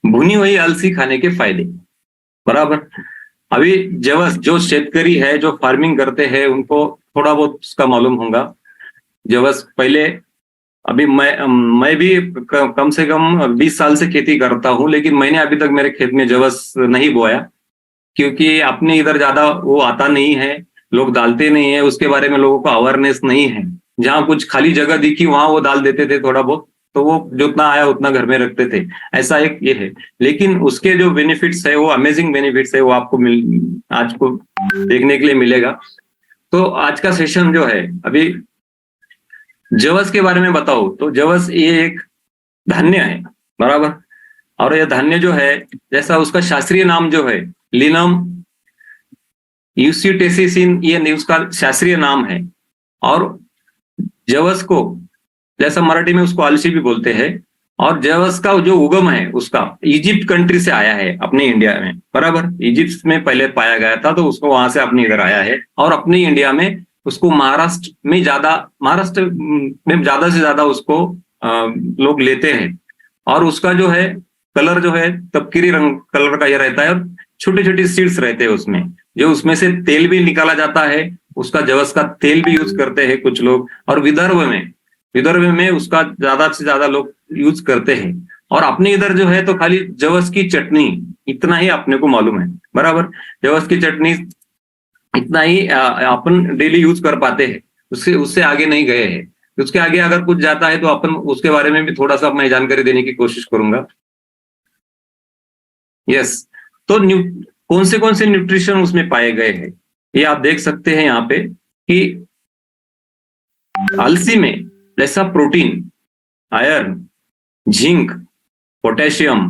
भुनी हुई अलसी खाने के फायदे, बराबर। अभी जवस, जो शेतकरी है, जो फार्मिंग करते हैं, उनको थोड़ा बहुत उसका मालूम होगा। जवस पहले, अभी मैं भी कम से कम 20 साल से खेती करता हूं, लेकिन मैंने अभी तक मेरे खेत में जवस नहीं बोया, क्योंकि अपने इधर ज्यादा वो आता नहीं है, लोग डालते नहीं है, उसके बारे में लोगों को अवेयरनेस नहीं है। जहां कुछ खाली जगह दिखी वहां वो डाल देते थे थोड़ा बहुत, तो वो जितना आया उतना घर में रखते थे, ऐसा एक ये है। लेकिन उसके जो बेनिफिट्स है, वो अमेजिंग बेनिफिट्स है, वो आपको आज को देखने के लिए मिलेगा। तो आज का सेशन जो है, अभी जवस के बारे में बताओ तो जवस ये एक धान्य है, बराबर। और यह धान्य जो है, जैसा उसका शास्त्रीय नाम जो है, लिनम यूसिटेसिसिन, ये उसका शास्त्रीय नाम है। और जवस को, जैसा मराठी में उसको अलसी भी बोलते हैं, और जवस का जो उगम है उसका इजिप्ट कंट्री से आया है अपने इंडिया में, बराबर। इजिप्ट में पहले पाया गया था, तो उसको वहां से अपने इधर आया है, और अपने इंडिया में उसको महाराष्ट्र में ज्यादा से ज्यादा उसको लोग लेते हैं। और उसका जो है कलर जो है तपकिरी रंग कलर का ये रहता है, और छोटे छोटे सीड्स रहते हैं उसमें, जो उसमें से तेल भी निकाला जाता है, उसका जवस का तेल भी यूज करते हैं कुछ लोग। और विदर्भ में उसका ज्यादा से ज्यादा लोग यूज करते हैं। और अपने इधर जो है तो खाली जवस की चटनी, इतना ही अपने को मालूम है, बराबर। जवस की चटनी इतना ही अपन डेली यूज कर पाते हैं, उससे उससे आगे नहीं गए हैं। उसके आगे अगर कुछ जाता है तो अपन उसके बारे में भी थोड़ा सा मैं जानकारी देने की कोशिश करूंगा। यस। तो कौन से न्यूट्रिशन उसमें पाए गए हैं, ये आप देख सकते हैं यहाँ पे कि अलसी में जैसा protein, iron, zinc, potassium,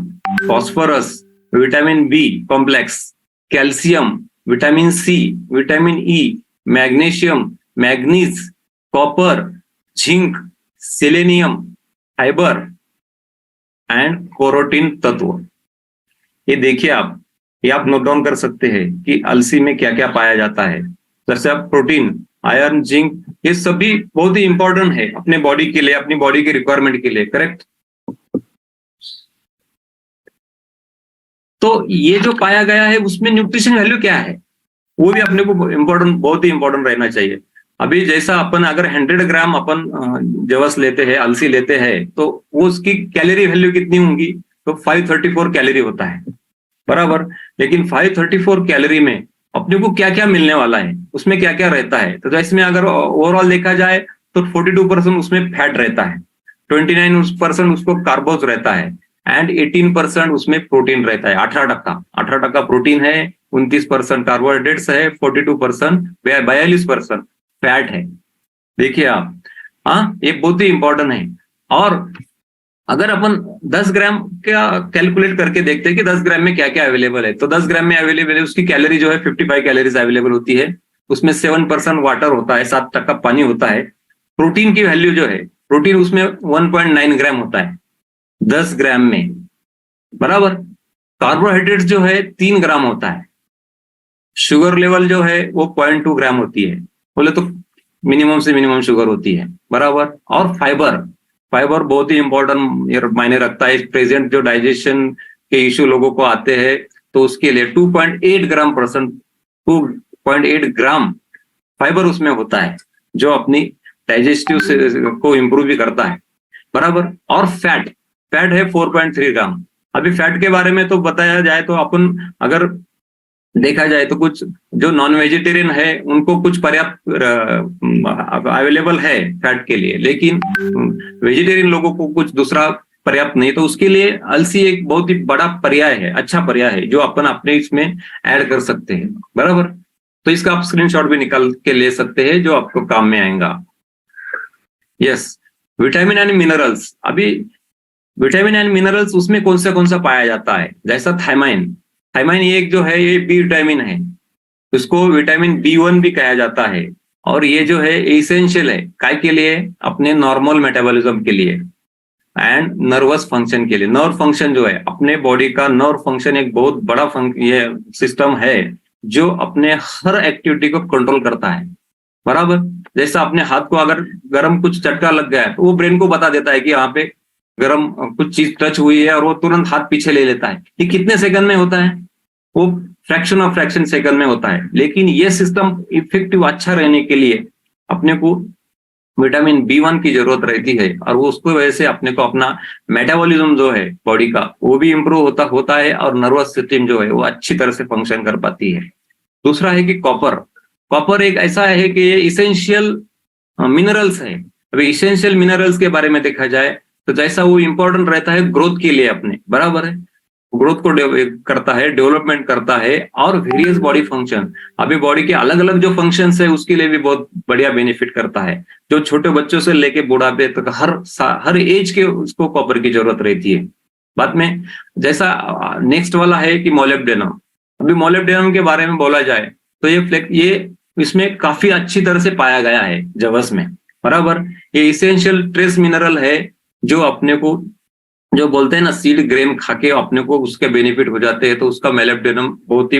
phosphorus, vitamin B complex, calcium, vitamin C, vitamin E, magnesium, manganese, copper, zinc, selenium, fibre and carotene तत्व, ये देखिए आप, ये आप नोट डाउन कर सकते हैं कि अलसी में क्या क्या पाया जाता है। जैसे आप प्रोटीन, आयरन, जिंक, ये सभी बहुत ही इंपॉर्टेंट है अपने बॉडी के लिए, अपनी बॉडी की रिक्वायरमेंट के लिए, करेक्ट। तो ये जो पाया गया है उसमें न्यूट्रिशन वैल्यू क्या है, वो भी अपने को इम्पोर्टेंट, बहुत ही इंपॉर्टेंट रहना चाहिए। अभी जैसा अपन अगर 100 ग्राम अपन जवस लेते हैं, अलसी लेते हैं, तो वो उसकी कैलोरी वैल्यू कितनी होंगी, तो 534 कैलोरी होता है, बराबर। लेकिन 534 कैलोरी में अपने को क्या क्या मिलने वाला है, उसमें क्या क्या रहता है, तो इसमें अगर ओवरऑल देखा जाए तो 42% उसमें फैट रहता है, 29% उसको कार्बोज रहता है, एंड 18% उसमें प्रोटीन रहता है। 18% प्रोटीन है, 29% कार्बोहाइड्रेट्स है, 42%, 42% फैट है। देखिए आप, हाँ, ये बहुत ही इंपॉर्टेंट है। और अगर अपन 10 ग्राम का कैलकुलेट करके देखते हैं कि 10 ग्राम में क्या क्या अवेलेबल है, तो 10 ग्राम में अवेलेबल है, उसकी कैलोरी जो है 55 कैलोरीज अवेलेबल होती है। उसमें 7% वाटर होता है, 7% पानी होता है। प्रोटीन की वैल्यू जो है, प्रोटीन उसमें 1.9 ग्राम होता है 10 ग्राम में, बराबर। कार्बोहाइड्रेट जो है 3 ग्राम होता है। शुगर लेवल जो है वो 0.2 ग्राम होती है, बोले तो मिनिमम से मिनिमम शुगर होती है, बराबर। और फाइबर बहुत ही इंपॉर्टेंट मायने रखता है। प्रेजेंट जो डाइजेशन के इश्यू लोगों को आते हैं, तो उसके लिए 2.8 ग्राम फाइबर उसमें होता है, जो अपनी डाइजेस्टिव को इंप्रूव भी करता है, बराबर। और फैट है 4.3 ग्राम। अभी फैट के बारे में तो बताया जाए तो अपन अगर देखा जाए तो कुछ जो नॉन वेजिटेरियन है उनको कुछ पर्याप्त अवेलेबल है फैट के लिए, लेकिन वेजिटेरियन लोगों को कुछ दूसरा पर्याप्त नहीं, तो उसके लिए अलसी एक बहुत ही बड़ा पर्याय है, अच्छा पर्याय है, जो अपन अपने इसमें ऐड कर सकते हैं, बराबर। तो इसका आप स्क्रीनशॉट भी निकाल के ले सकते हैं, जो आपको काम में आएगा। यस। विटामिन एंड मिनरल्स, अभी विटामिन एंड मिनरल्स उसमें कौन सा पाया जाता है, जैसा थायमाइन ये एक जो है, ये बी विटामिन है, उसको विटामिन B1 भी कहा जाता है। और ये जो है एसेंशियल है काय के लिए, अपने नॉर्मल मेटाबॉलिज्म के लिए एंड नर्वस फंक्शन के लिए। नर्व फंक्शन जो है, अपने बॉडी का नर्व फंक्शन एक बहुत बड़ा ये सिस्टम है, जो अपने हर एक्टिविटी को कंट्रोल करता है, बराबर। जैसा अपने हाथ को अगर गर्म कुछ चटका लग गया है, तो वो ब्रेन को बता देता है कि यहाँ पे गर्म कुछ चीज टच हुई है और वो तुरंत हाथ पीछे ले लेता है। ये कितने सेकंड में होता है? वो फ्रैक्शन सेकंड में होता है। लेकिन ये सिस्टम इफेक्टिव अच्छा रहने के लिए अपने को विटामिन B1 की जरूरत रहती है, और वो उसको वजह से अपने को अपना मेटाबॉलिज्म जो है बॉडी का वो भी इंप्रूव होता होता है, और नर्वस सिस्टम जो है वो अच्छी तरह से फंक्शन कर पाती है। दूसरा है कि कॉपर। कॉपर एक ऐसा है कि ये इसेंशियल मिनरल्स है। अभी इसेंशियल मिनरल्स के बारे में देखा जाए तो जैसा वो इंपॉर्टेंट रहता है ग्रोथ के लिए अपने, बराबर है, ग्रोथ को करता है, डेवलपमेंट करता है, और वेरियस बॉडी फंक्शन, अभी बॉडी के अलग अलग जो फंक्शंस है उसके लिए भी बहुत बढ़िया बेनिफिट करता है। जो छोटे बच्चों से लेके बुढ़ापे तक हर एज के उसको कॉपर की जरूरत रहती है। बाद में जैसा नेक्स्ट वाला है कि मोलिब्डेनम। अभी मोलिब्डेनम के बारे में बोला जाए तो ये इसमें काफी अच्छी तरह से पाया गया है जवस में, बराबर। ये इसेंशियल ट्रेस मिनरल है जो अपने को, जो बोलते हैं ना सीड ग्रेन खा के अपने को उसके बेनिफिट हो जाते हैं, तो उसका मोलिब्डेनम बहुत ही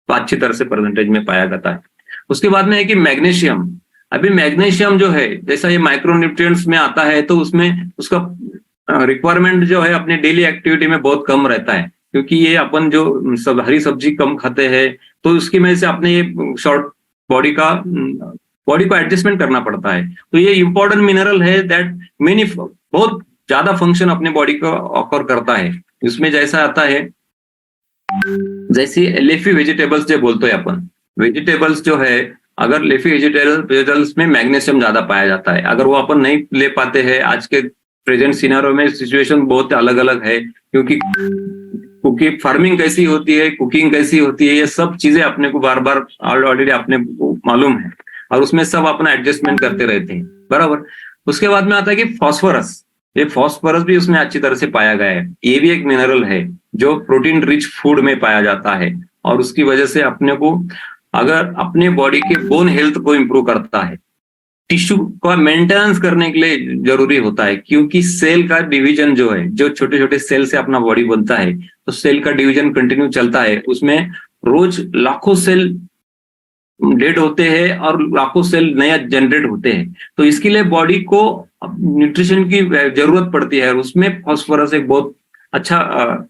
अच्छी तरह से परसेंटेज में पाया जाता है। उसके बाद में है कि मैग्नीशियम। अभी मैग्नीशियम जो है जैसा ये माइक्रोन्यूट्रिएंट्स में आता है तो उसमें उसका रिक्वायरमेंट जो है अपने डेली एक्टिविटी में बहुत कम रहता है, क्योंकि ये अपन जो हरी सब्जी कम खाते हैं तो उसकी वजह से अपने ये शॉर्ट बॉडी को एडजस्टमेंट करना पड़ता है। तो ये इंपॉर्टेंट मिनरल है दैट मेनी बहुत ज्यादा फंक्शन अपने बॉडी को ऑफर करता है। इसमें जैसा आता है जैसे लेफी वेजिटेबल्स जो बोलते हैं अपन, वेजिटेबल्स जो है, अगर लेफी वेजिटेबल्स में मैग्नीशियम ज्यादा पाया जाता है। अगर वो अपन नहीं ले पाते हैं, आज के प्रेजेंट सिनेरियो में सिचुएशन बहुत अलग अलग है, क्योंकि कुकिंग फार्मिंग कैसी होती है, कुकिंग कैसी होती है, ये सब चीजें अपने को बार बार ऑलरेडी अपने को मालूम है, और उसमें सब अपना एडजस्टमेंट करते रहते हैं, बराबर। उसके बाद में आता है कि फास्फोरस। ये फास्फोरस भी उसमें अच्छी तरह से पाया गया है। ये भी एक मिनरल है जो प्रोटीन रिच फूड में पाया जाता है, और उसकी वजह से अपने को अगर अपने बॉडी के बोन हेल्थ को इंप्रूव करता है, टिश्यू का मेंटेनेंस करने के लिए जरूरी होता है, क्योंकि सेल का डिवीजन जो है, जो छोटे छोटे सेल से अपना बॉडी बनता है, तो सेल का डिवीजन कंटिन्यू चलता है, उसमें रोज लाखों सेल डेड होते हैं और लाखों सेल नया जनरेट होते हैं। तो इसके लिए बॉडी को न्यूट्रिशन की जरूरत पड़ती है, और उसमें फास्फोरस एक बहुत अच्छा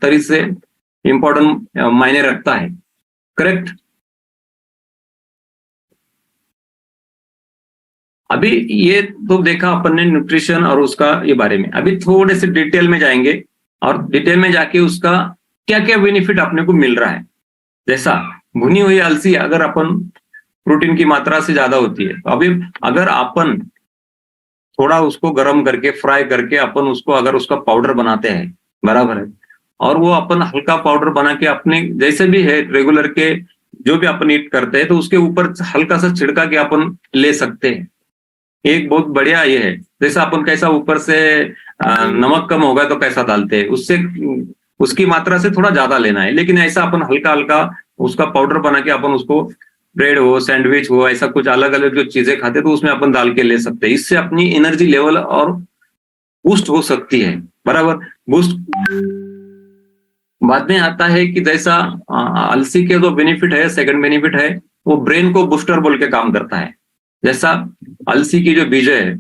तरीके से इंपॉर्टेंट मायने रखता है, करेक्ट। अभी ये तो देखा अपन ने न्यूट्रिशन और उसका ये बारे में। अभी थोड़े से डिटेल में जाएंगे, और डिटेल में जाके उसका क्या क्या बेनिफिट अपने को मिल रहा है। जैसा भुनी हुई अलसी अगर अपन प्रोटीन की मात्रा से ज्यादा होती है, तो अभी अगर अपन थोड़ा उसको गर्म करके फ्राई करके अपन उसको अगर उसका पाउडर बनाते हैं, बराबर है, और वो अपन हल्का पाउडर बना के अपने जैसे भी है रेगुलर के जो भी अपन ईट करते हैं तो उसके ऊपर हल्का सा छिड़का के अपन ले सकते हैं। एक बहुत बढ़िया ये है, जैसा अपन कैसा ऊपर से नमक कम होगा तो कैसा डालते हैं, उससे उसकी मात्रा से थोड़ा ज्यादा लेना है, लेकिन ऐसा अपन हल्का हल्का उसका पाउडर बना के अपन उसको ब्रेड हो, सैंडविच हो, ऐसा कुछ अलग अलग जो चीजें खाते तो उसमें अपन डाल के ले सकते हैं। इससे अपनी एनर्जी लेवल और बूस्ट हो सकती है, बराबर। बूस्ट बाद में आता है कि जैसा अलसी के जो बेनिफिट है, सेकंड बेनिफिट है वो ब्रेन को बूस्टर बोल के काम करता है। जैसा अलसी की जो बीज है,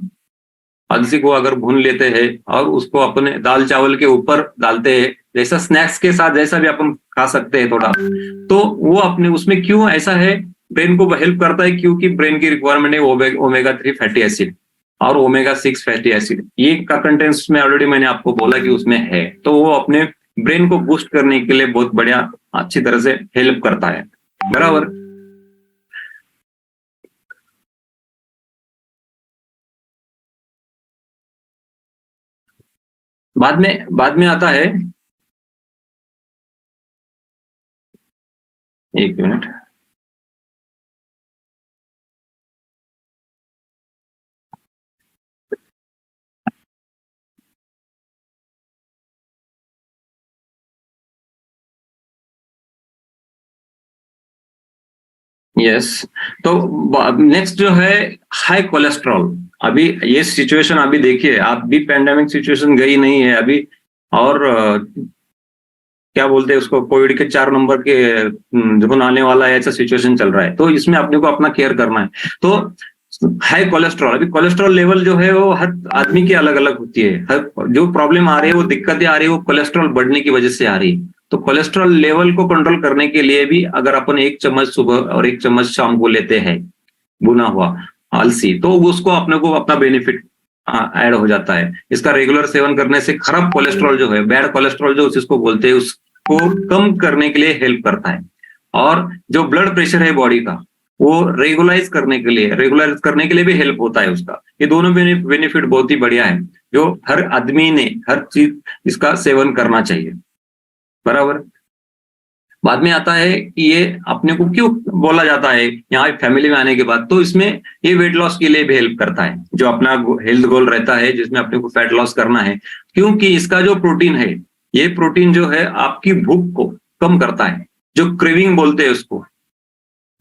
अलसी को अगर भून लेते हैं और उसको अपने दाल चावल के ऊपर डालते हैं, जैसा स्नैक्स के साथ जैसा भी अपन खा सकते हैं थोड़ा, तो वो अपने उसमें क्यों ऐसा है, ब्रेन को हेल्प करता है, क्योंकि ब्रेन की रिक्वायरमेंट है ओमेगा 3 फैटी एसिड और ओमेगा 6 फैटी एसिड। ये का कंटेंट्स में ऑलरेडी मैंने आपको बोला कि उसमें है, तो वो अपने ब्रेन को बूस्ट करने के लिए बहुत बढ़िया अच्छी तरह से हेल्प करता है, बराबर। बाद में आता है, एक मिनट, यस। तो नेक्स्ट जो है हाई कोलेस्ट्रॉल। अभी ये सिचुएशन अभी देखिए, आप भी पैंडेमिक सिचुएशन गई नहीं है अभी, और क्या बोलते हैं उसको, कोविड के 4 नंबर के जोन आने वाला है, ऐसा सिचुएशन चल रहा है, तो इसमें अपने को अपना केयर करना है। तो हाई कोलेस्ट्रॉल, अभी कोलेस्ट्रॉल लेवल जो है वो हर आदमी की अलग अलग होती है, हर जो प्रॉब्लम आ रही है, वो दिक्कतें आ रही है, वो कोलेस्ट्रॉल बढ़ने की वजह से आ रही है। तो कोलेस्ट्रॉल लेवल को कंट्रोल करने के लिए भी अगर अपन 1 चम्मच सुबह और 1 चम्मच शाम को लेते हैं भुना हुआ अलसी, तो उसको अपने को अपना बेनिफिट ऐड हो जाता है। इसका रेगुलर सेवन करने से खराब कोलेस्ट्रॉल जो है, बैड कोलेस्ट्रॉल जो जिसको बोलते हैं, उसको कम करने के लिए हेल्प करता है। और जो ब्लड प्रेशर है बॉडी का, वो रेगुलराइज करने के लिए भी हेल्प होता है उसका। ये दोनों बेनिफिट बहुत ही बढ़िया है, जो हर आदमी ने हर चीज इसका सेवन करना चाहिए, बराबर। बाद में आता है कि ये अपने को क्यों बोला जाता है यहाँ फैमिली में आने के बाद, तो इसमें ये वेट लॉस के लिए भी हेल्प करता है, जो अपना हेल्थ गोल रहता है जिसमें अपने को फैट लॉस करना है, क्योंकि इसका जो प्रोटीन है, ये प्रोटीन जो है आपकी भूख को कम करता है, जो क्रेविंग बोलते हैं उसको।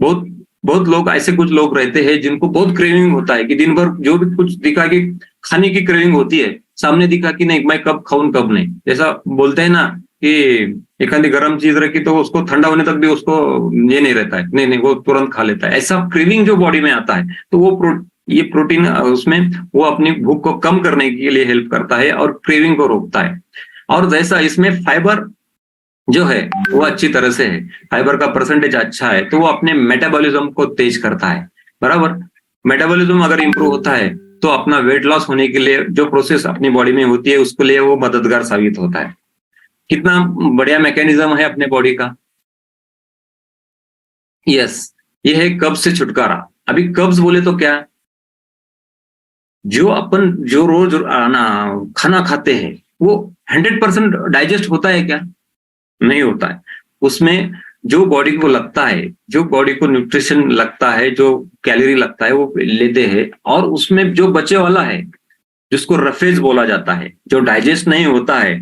बहुत बहुत लोग ऐसे, कुछ लोग रहते हैं जिनको बहुत क्रेविंग होता है कि दिन भर जो भी कुछ दिखा कि खाने की क्रेविंग होती है, सामने दिखा कि नहीं मैं कब खाऊं कब नहीं, जैसा बोलते हैं ना कि एक आधी गर्म चीज रखी तो उसको ठंडा होने तक भी उसको ये नहीं रहता है, नहीं नहीं वो तुरंत खा लेता है। ऐसा क्रेविंग जो बॉडी में आता है, तो वो ये प्रोटीन उसमें वो अपनी भूख को कम करने के लिए हेल्प करता है और क्रेविंग को रोकता है। और जैसा इसमें फाइबर जो है वो अच्छी तरह से है, फाइबर का परसेंटेज अच्छा है, तो वो अपने मेटाबॉलिज्म को तेज करता है, बराबर। मेटाबॉलिज्म अगर इंप्रूव होता है तो अपना वेट लॉस होने के लिए जो प्रोसेस अपनी बॉडी में होती है उसके लिए वो मददगार साबित होता है। कितना बढ़िया मैकेनिज्म है अपने बॉडी का। यस, ये है कब्ज से छुटकारा। अभी कब्ज बोले तो क्या, जो रोज ना खाना खाते हैं वो 100% डाइजेस्ट होता है क्या? नहीं होता है। उसमें जो बॉडी को लगता है, जो बॉडी को न्यूट्रिशन लगता है, जो कैलोरी लगता है वो लेते हैं, और उसमें जो बचे वाला है जिसको रफेज बोला जाता है, जो डाइजेस्ट नहीं होता है,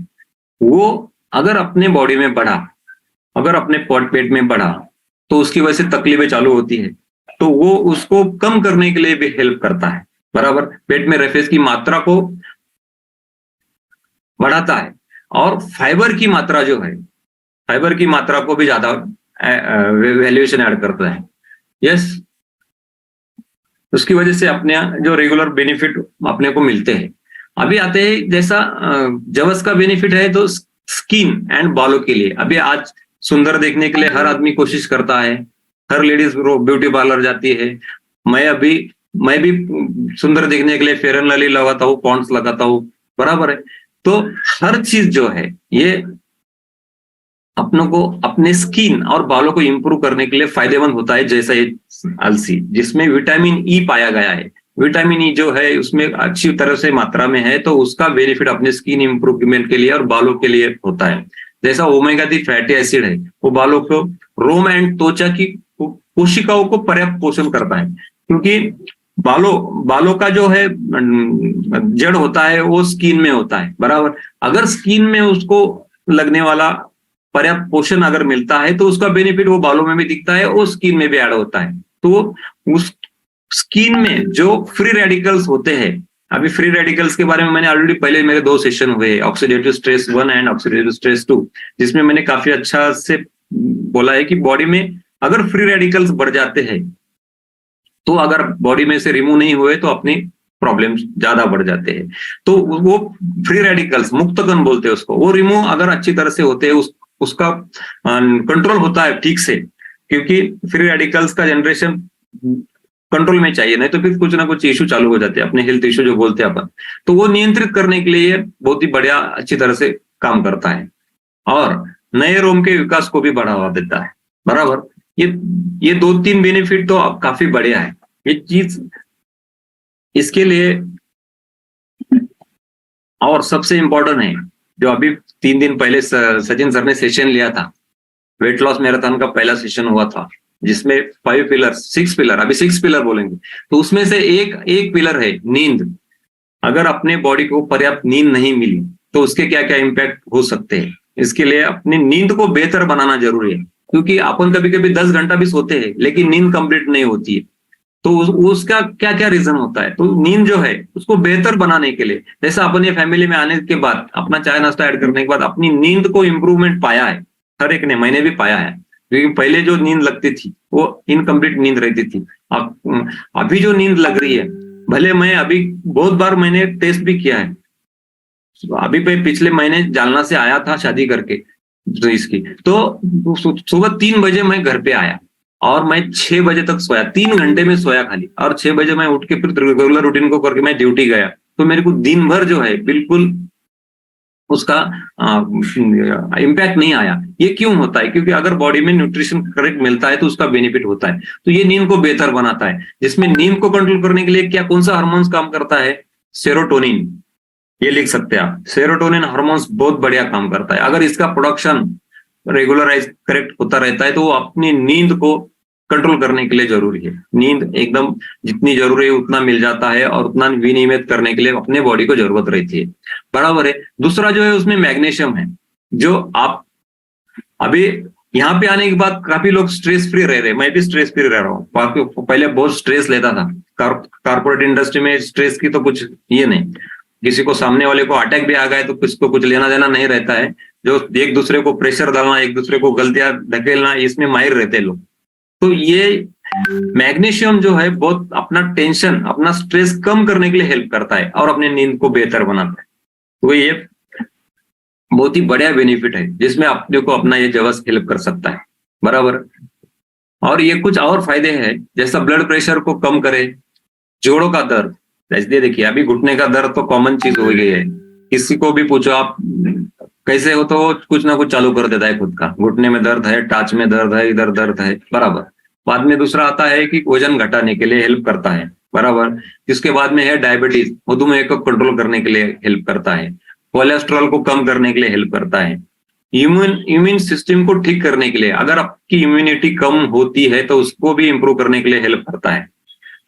वो अगर अपने बॉडी में बढ़ा, अगर अपने पेट में बढ़ा, तो उसकी वजह से तकलीफें चालू होती है, तो वो उसको कम करने के लिए भी हेल्प करता है, बराबर। पेट में रफेज की मात्रा को बढ़ाता है, और फाइबर की मात्रा जो है, फाइबर की मात्रा को भी ज्यादा वैल्यूएशन ऐड करता है। यस, उसकी वजह से अपने जो रेगुलर बेनिफिट अपने को मिलते हैं। अभी आते हैं जैसा जवस का बेनिफिट है तो स्किन एंड बालों के लिए। अभी आज सुंदर देखने के लिए हर आदमी कोशिश करता है, हर लेडीज ब्यूटी पार्लर जाती है। मैं भी सुंदर देखने के लिए फेयर एंड लवली लगाता हूँ, पॉन्ड्स लगाता हूँ, बराबर है। तो हर चीज जो है ये अपनों को अपने स्किन और बालों को इंप्रूव करने के लिए फायदेमंद होता है, जैसा ये अलसी जिसमें विटामिन ई पाया गया है। विटामिन ई जो है उसमें अच्छी तरह से मात्रा में है, तो उसका बेनिफिट अपने स्किन इंप्रूवमेंट के लिए और बालों के लिए होता है। जैसा ओमेगा 3 फैटी एसिड है, वो बालों को, रोम एंड त्वचा की कोशिकाओं को पर्याप्त पोषण करता है, क्योंकि बालों का जो है जड़ होता है वो स्किन में होता है, बराबर। अगर स्किन में उसको लगने वाला पर्याप्त पोषण अगर मिलता है तो उसका बेनिफिट वो बालों में भी दिखता है और स्किन में भी ऐड होता है। तो उस स्किन में जो फ्री रेडिकल्स होते हैं, अभी फ्री रेडिकल्स के बारे में मैंने ऑलरेडी पहले मेरे 2 सेशन हुए, oxidative stress 1 and oxidative stress 2, जिसमें मैंने काफी अच्छा से बोला है कि बॉडी में अगर फ्री रेडिकल्स बढ़ जाते हैं, तो अगर बॉडी में से रिमूव नहीं हुए तो अपनी प्रॉब्लम्स ज्यादा बढ़ जाते हैं। तो वो फ्री रेडिकल्स, मुक्त कण बोलते हैं उसको, वो रिमूव अगर अच्छी तरह से होते हैं, उसका कंट्रोल होता है ठीक से, क्योंकि फ्री रेडिकल्स का जनरेशन कंट्रोल में चाहिए, नहीं तो फिर कुछ ना कुछ इशू चालू हो जाते हैं, अपने हेल्थ इशू जो बोलते हैं अपन। तो वो नियंत्रित करने के लिए बहुत ही बढ़िया अच्छी तरह से काम करता है, और नए रोम के विकास को भी बढ़ावा देता है, बराबर। ये 2-3 बेनिफिट तो काफी बढ़िया है ये चीज। इसके लिए और सबसे इंपॉर्टेंट है, जो अभी 3 दिन पहले सचिन सर ने सेशन लिया था, वेट लॉस मैराथन का पहला सेशन हुआ था, जिसमें 5 पिलर, 6 पिलर, अभी 6 पिलर बोलेंगे, तो उसमें से एक पिलर है नींद। अगर अपने बॉडी को पर्याप्त नींद नहीं मिली तो उसके क्या क्या इम्पैक्ट हो सकते हैं। इसके लिए अपनी नींद को बेहतर बनाना जरूरी है, क्योंकि अपन कभी कभी 10 घंटा भी सोते हैं लेकिन नींद कंप्लीट नहीं होती है। तो उसका क्या क्या रीजन होता है, तो नींद जो है उसको बेहतर बनाने के लिए, जैसा अपन ये फैमिली में आने के बाद अपना चाय नाश्ता ऐड करने के बाद अपनी नींद को इम्प्रूवमेंट पाया है, हर एक ने, मैंने भी पाया है। क्योंकि पहले जो नींद लगती थी वो इनकम्प्लीट नींद रहती थी। अब अभी जो नींद लग रही है, भले मैं अभी बहुत बार मैंने टेस्ट भी किया है, अभी पिछले महीने जालना से आया था शादी करके, तो इसकी तो सुबह 3 बजे मैं घर पे आया और मैं 6 बजे तक सोया, 3 घंटे में सोया खाली, और 6 बजे मैं उठ के फिर रेगुलर रूटीन को करके मैं ड्यूटी गया। तो मेरे को दिन भर जो है बिल्कुल उसका इम्पैक्ट नहीं आया। ये क्यों होता है? क्योंकि अगर बॉडी में न्यूट्रिशन करेक्ट मिलता है तो उसका बेनिफिट होता है। तो ये नींद को बेहतर बनाता है। जिसमें नींद को कंट्रोल करने के लिए क्या कौन सा हार्मोन्स काम करता है? सेरोटोनिन। ये लिख सकते हैं आप, सेरोटोनिन हार्मोन्स बहुत बढ़िया काम करता है। अगर इसका प्रोडक्शन रेगुलराइज करेक्ट होता रहता है तो वो अपनी नींद को कंट्रोल करने के लिए जरूरी है। नींद एकदम जितनी जरूरी है उतना मिल जाता है और उतना विनियमित करने के लिए अपने बॉडी को जरूरत रहती है। बराबर है। दूसरा जो है उसमें मैग्नीशियम है, जो आप अभी यहाँ पे आने के बाद काफी लोग स्ट्रेस फ्री रह रहे हैं। मैं भी स्ट्रेस फ्री रह रहा हूँ। पहले बहुत स्ट्रेस लेता था। कारपोरेट इंडस्ट्री में स्ट्रेस की तो कुछ ये नहीं, किसी को सामने वाले को अटैक भी आ गए तो किसको कुछ लेना देना नहीं रहता है। जो एक दूसरे को प्रेशर डालना, एक दूसरे को गलतियां धकेलना, इसमें माहिर रहते हैं लोग। तो ये मैग्नीशियम जो है बहुत अपना टेंशन, अपना स्ट्रेस कम करने के लिए हेल्प करता है और अपने नींद को बेहतर बनाता है। तो ये बहुत ही बढ़िया बेनिफिट है जिसमें अपने को अपना ये जवस हेल्प कर सकता है। बराबर। और ये कुछ और फायदे हैं, जैसा ब्लड प्रेशर को कम करे, जोड़ों का दर्द, जैसे देखिए अभी घुटने का दर्द तो कॉमन चीज हो गई है। किसी को भी पूछो आप कैसे हो तो कुछ ना कुछ चालू कर देता है खुद का। घुटने में दर्द है, टाच में दर्द है, इधर दर्द है। बराबर। बाद में दूसरा आता है कि वजन घटाने के लिए हेल्प करता है। बराबर। इसके बाद में है डायबिटीज, मधुमेह को कंट्रोल करने के लिए हेल्प करता है। कोलेस्ट्रॉल को कम करने के लिए हेल्प करता है। इम्यून सिस्टम को ठीक करने के लिए, अगर आपकी इम्यूनिटी कम होती है तो उसको भी इंप्रूव करने के लिए हेल्प करता है।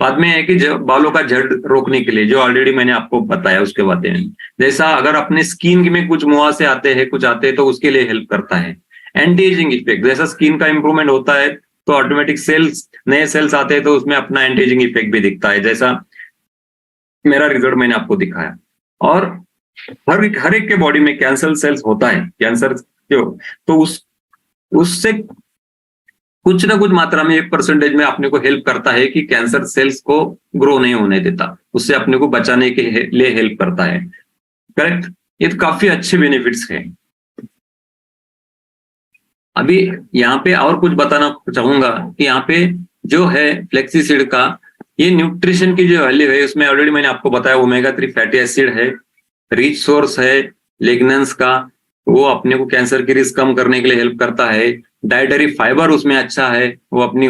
बाद में है कि बालों का झड़ रोकने के लिए, जो ऑलरेडी मैंने आपको बताया उसके बारे में। जैसा अगर अपने स्किन में कुछ मुहासे आते हैं, कुछ आते हैं, तो उसके लिए हेल्प करता है। एंटी एजिंग इफेक्ट, जैसा स्किन का इंप्रूवमेंट होता है तो ऑटोमेटिक सेल्स, नए सेल्स आते हैं तो उसमें अपना एंटी एजिंग इफेक्ट भी दिखता है, जैसा मेरा रिजल्ट मैंने आपको दिखाया। और हर एक के बॉडी में कैंसर सेल्स होता है, कैंसर जो, तो उससे कुछ ना कुछ मात्रा में 1% में अपने को हेल्प करता है कि कैंसर सेल्स को ग्रो नहीं होने देता, उससे अपने को बचाने के लिए हेल्प करता है। करेक्ट। ये तो काफी अच्छे बेनिफिट्स हैं। अभी यहाँ पे और कुछ बताना चाहूंगा कि यहाँ पे जो है फ्लेक्सीसीड का ये न्यूट्रिशन की जो वैल्यू है उसमें ऑलरेडी मैंने आपको बताया, ओमेगा 3 फैटी एसिड है, रिच सोर्स है लिग्नेंस का, वो अपने को कैंसर की रिस्क कम करने के लिए हेल्प करता है। डाइटरी फाइबर उसमें अच्छा है, वो अपनी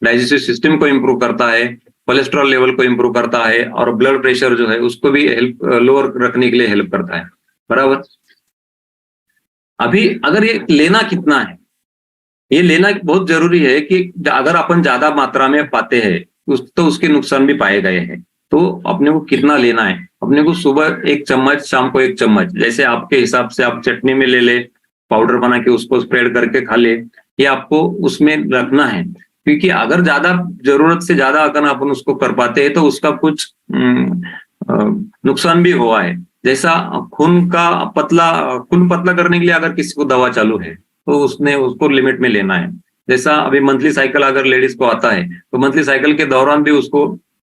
डाइजेस्टिव सिस्टम को इंप्रूव करता है, कोलेस्ट्रॉल लेवल को इंप्रूव करता है, और ब्लड प्रेशर जो है उसको भी हेल्प लोअर रखने के लिए हेल्प करता है। बराबर। अभी अगर ये लेना कितना है, ये लेना बहुत जरूरी है कि अगर अपन ज्यादा मात्रा में पाते हैं तो उसके नुकसान भी पाए गए हैं। तो अपने को कितना लेना है? अपने को सुबह 1 चम्मच, शाम को 1 चम्मच, जैसे आपके हिसाब से आप चटनी में ले ले, पाउडर बना के उसको स्प्रेड करके खा ले, ये आपको उसमें रखना है। क्योंकि अगर ज्यादा जरूरत से ज्यादा अगर अपन उसको कर पाते हैं तो उसका कुछ नुकसान भी हुआ है। जैसा खून पतला करने के लिए अगर किसी को दवा चालू है तो उसको लिमिट में लेना है। जैसा अभी मंथली साइकिल अगर लेडीज को आता है तो मंथली साइकिल के दौरान भी उसको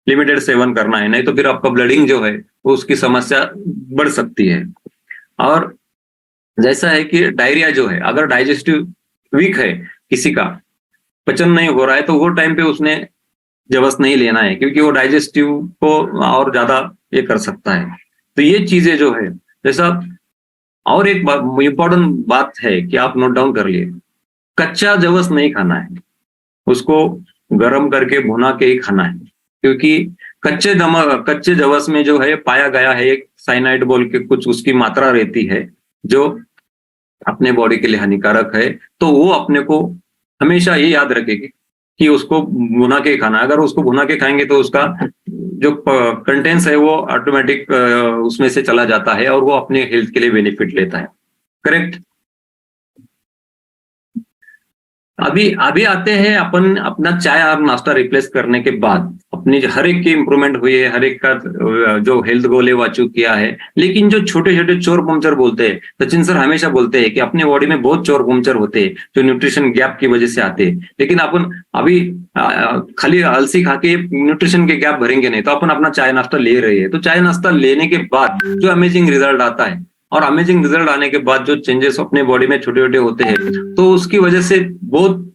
लिमिटेड सेवन करना है, नहीं तो फिर आपका ब्लडिंग जो है वो उसकी समस्या बढ़ सकती है। और जैसा है कि डायरिया जो है, अगर डाइजेस्टिव वीक है, किसी का पचन नहीं हो रहा है, तो वो टाइम पे उसने जबस नहीं लेना है, क्योंकि वो डाइजेस्टिव को और ज्यादा ये कर सकता है। तो ये चीजें जो है, जैसा और एक इंपॉर्टेंट बात है कि आप नोट डाउन कर लिए, कच्चा जवस नहीं खाना है, उसको गर्म करके भुना के ही खाना है। क्योंकि कच्चे जवस में जो है पाया गया है एक साइनाइड बोल के कुछ उसकी मात्रा रहती है जो अपने बॉडी के लिए हानिकारक है। तो वो अपने को हमेशा ये याद रखेगी कि उसको भुना के खाना। अगर उसको भुना के खाएंगे तो उसका जो कंटेंट्स है वो ऑटोमेटिक उसमें से चला जाता है और वो अपने हेल्थ के लिए बेनिफिट लेता है। करेक्ट। अभी अभी आते हैं अपन अपना चाय और नाश्ता रिप्लेस करने के बाद अपनी हर एक की इंप्रूवमेंट हुई है, हर एक का जो हेल्थ गोल है वो अचीव किया है। लेकिन जो छोटे छोटे चोर पंक्चर बोलते हैं, सचिन सर हमेशा बोलते हैं कि अपनी बॉडी में बहुत चोर पंक्चर होते हैं जो न्यूट्रिशन गैप की वजह से आते हैं। लेकिन अपन अभी खाली अलसी खा के न्यूट्रिशन के गैप भरेंगे नहीं, तो अपन अपना चाय नाश्ता ले रहे हैं, तो चाय नाश्ता लेने के बाद जो अमेजिंग रिजल्ट आता है, और अमेजिंग रिजल्ट आने के बाद जो चेंजेस अपने बॉडी में छोटे छोटे होते हैं, तो उसकी वजह से बहुत।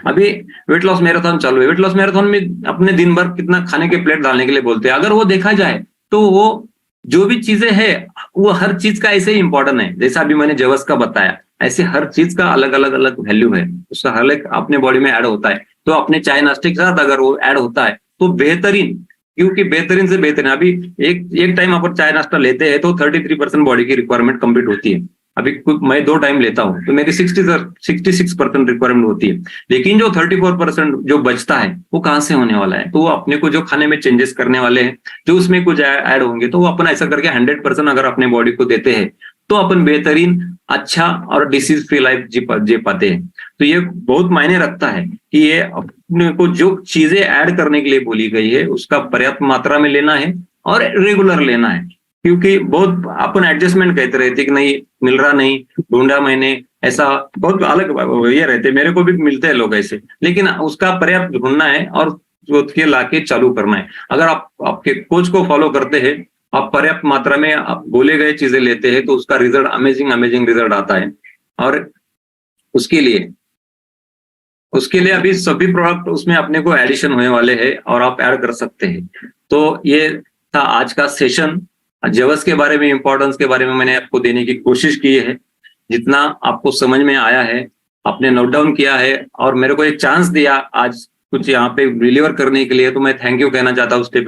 अभी वेट लॉस मैराथन चालू है, वेट लॉस मैराथन में अपने दिन भर कितना खाने के प्लेट डालने के लिए बोलते हैं, अगर वो देखा जाए तो वो जो भी चीजें है वो हर चीज का ऐसे ही इंपॉर्टेंट है। जैसा अभी मैंने जवस का बताया, ऐसे हर चीज का अलग अलग अलग वैल्यू है, उसका हर एक अपने बॉडी में ऐड होता है। तो अपने चाय नाश्ते के साथ अगर वो ऐड होता है तो बेहतरीन, क्योंकि बेहतरीन से बेहतरीन। अभी एक टाइम अपन चाय नाश्ता लेते हैं तो 33% बॉडी की रिक्वायरमेंट कंप्लीट होती है। अभी मैं 2 टाइम लेता हूं तो मेरी 66% रिक्वायरमेंट होती है। लेकिन जो 34% जो बचता है वो कहाँ से होने वाला है? तो वो अपने को जो खाने में चेंजेस करने वाले हैं, जो उसमें कुछ ऐड होंगे, तो वो अपन ऐसा करके 100% अगर अपने बॉडी को देते हैं तो अपन बेहतरीन, अच्छा और डिसीज फ्री लाइफ जी पाते हैं। तो ये बहुत मायने रखता है कि ये अपने को जो चीजें ऐड करने के लिए बोली गई है उसका पर्याप्त मात्रा में लेना है और रेगुलर लेना है। क्योंकि बहुत अपन एडजस्टमेंट कहते रहते कि नहीं मिल रहा, नहीं ढूंढा मैंने, ऐसा बहुत अलग ये रहते, मेरे को भी मिलते हैं लोग ऐसे। लेकिन उसका पर्याप्त ढूंढना है और उसके लाके चालू करना है। अगर आप आपके कोच को फॉलो करते हैं, आप पर्याप्त मात्रा में आप बोले गए चीजें लेते हैं, तो उसका रिजल्ट अमेजिंग अमेजिंग रिजल्ट आता है। और उसके लिए उसके लिए अभी सभी प्रोडक्ट उसमें अपने को एडिशन होने वाले हैं और आप ऐड कर सकते हैं। तो ये था आज का सेशन। जवस के बारे में, इंपॉर्टेंस के बारे में मैंने आपको देने की कोशिश की है। जितना आपको समझ में आया है आपने नोट डाउन किया है और मेरे को एक चांस दिया आज कुछ यहाँ पे डिलीवर करने के लिए, तो मैं थैंक यू कहना चाहता हूँ उसके